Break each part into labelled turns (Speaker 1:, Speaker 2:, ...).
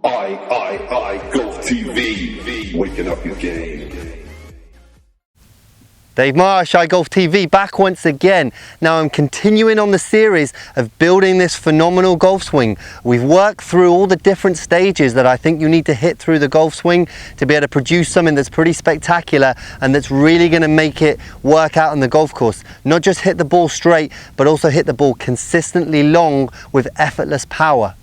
Speaker 1: Golf TV, waking up your game.
Speaker 2: Dave Marsh, iGolf TV, back once again. Now I'm continuing on the series of building this phenomenal golf swing. We've worked through all the different stages that I think you need to hit through the golf swing to be able to produce something that's pretty spectacular and that's really going to make it work out on the golf course. Not just hit the ball straight, but also hit the ball consistently long with effortless power.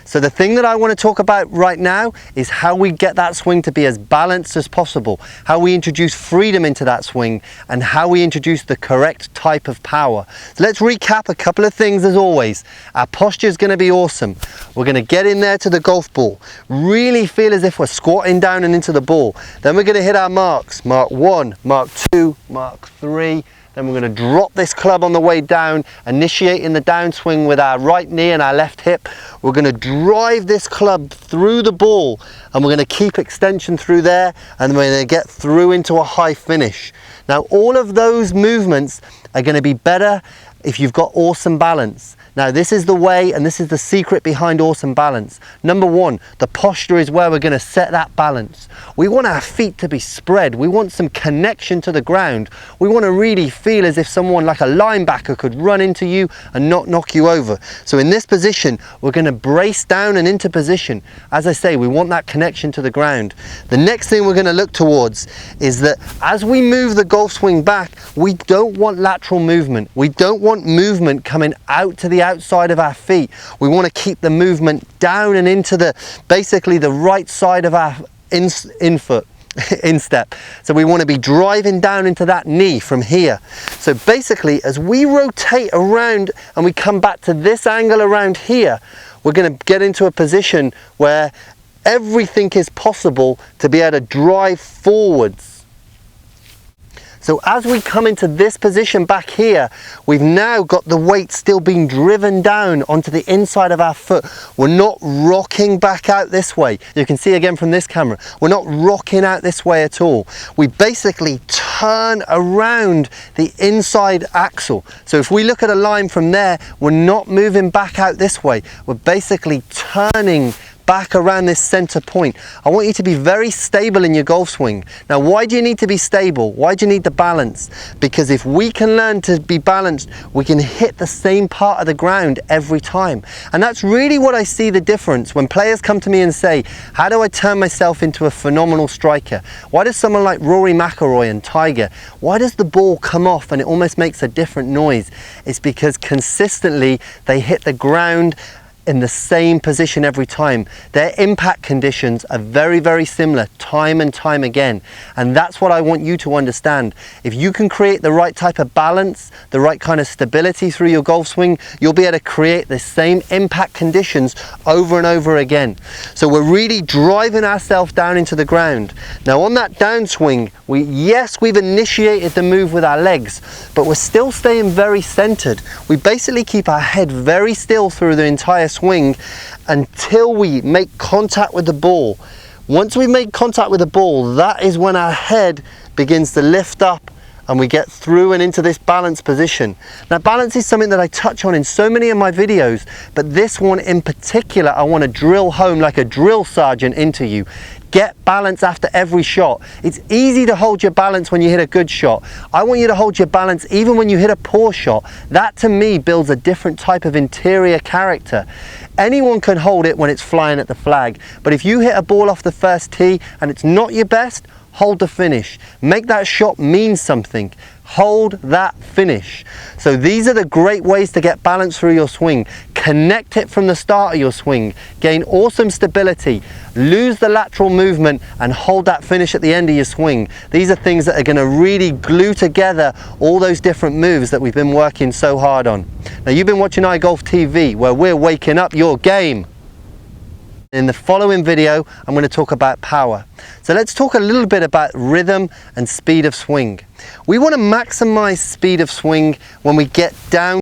Speaker 2: So the thing that I want to talk about right now is how we get that swing to be as balanced as possible, how we introduce freedom into that swing, and how we introduce the correct type of power. So let's recap a couple of things as always. Our posture is going to be awesome. We're going to get in there to the golf ball, really feel as if we're squatting down and into the ball. Then we're going to hit our marks, mark 1, mark 2, mark 3. Then we're going to drop this club on the way down, initiating the downswing with our right knee and our left hip. We're going to drive this club through the ball and we're going to keep extension through there, and we're going to get through into a high finish. Now all of those movements are going to be better if you've got awesome balance. Now this is the way, and this is the secret behind awesome balance. Number one, the posture is where we're going to set that balance. We want our feet to be spread. We want some connection to the ground. We want to really feel as if someone like a linebacker could run into you and not knock you over. So in this position, we're going to brace down and into position. As I say, we want that connection to the ground. The next thing we're going to look towards is that as we move the golf swing back, we don't want lateral movement. We don't want movement coming out to the outside of our feet. We want to keep the movement down and into basically the right side of our instep. So we want to be driving down into that knee from here. So basically, as we rotate around and we come back to this angle around here, we're going to get into a position where everything is possible to be able to drive forwards. So as we come into this position back here, we've now got the weight still being driven down onto the inside of our foot. We're not rocking back out this way. You can see again from this camera, we're not rocking out this way at all. We basically turn around the inside axle. So if we look at a line from there, we're not moving back out this way. We're basically turning back around this center point. I want you to be very stable in your golf swing. Now, why do you need to be stable? Why do you need the balance? Because if we can learn to be balanced, we can hit the same part of the ground every time. And that's really what I see the difference when players come to me and say, how do I turn myself into a phenomenal striker? Why does someone like Rory and Tiger, why does the ball come off and it almost makes a different noise? It's because consistently they hit the ground in the same position every time. Their impact conditions are very, very similar time and time again. And that's what I want you to understand. If you can create the right type of balance, the right kind of stability through your golf swing, you'll be able to create the same impact conditions over and over again. So we're really driving ourselves down into the ground. Now on that downswing, we've initiated the move with our legs, but we're still staying very centered. We basically keep our head very still through the entire swing until we make contact with the ball. Once we make contact with the ball, that is when our head begins to lift up and we get through and into this balanced position. Now balance is something that I touch on in so many of my videos, but this one in particular I want to drill home like a drill sergeant into you. Get balance after every shot. It's easy to hold your balance when you hit a good shot. I want you to hold your balance even when you hit a poor shot. That to me builds a different type of interior character. Anyone can hold it when it's flying at the flag, but if you hit a ball off the first tee and it's not your best, hold the finish. Make that shot mean something. Hold that finish. So these are the great ways to get balance through your swing. Connect it from the start of your swing. Gain awesome stability. Lose the lateral movement and hold that finish at the end of your swing. These are things that are going to really glue together all those different moves that we've been working so hard on. Now you've been watching iGolf TV, where we're waking up your game. In the following video, I'm going to talk about power. So let's talk a little bit about rhythm and speed of swing. We want to maximize speed of swing when we get down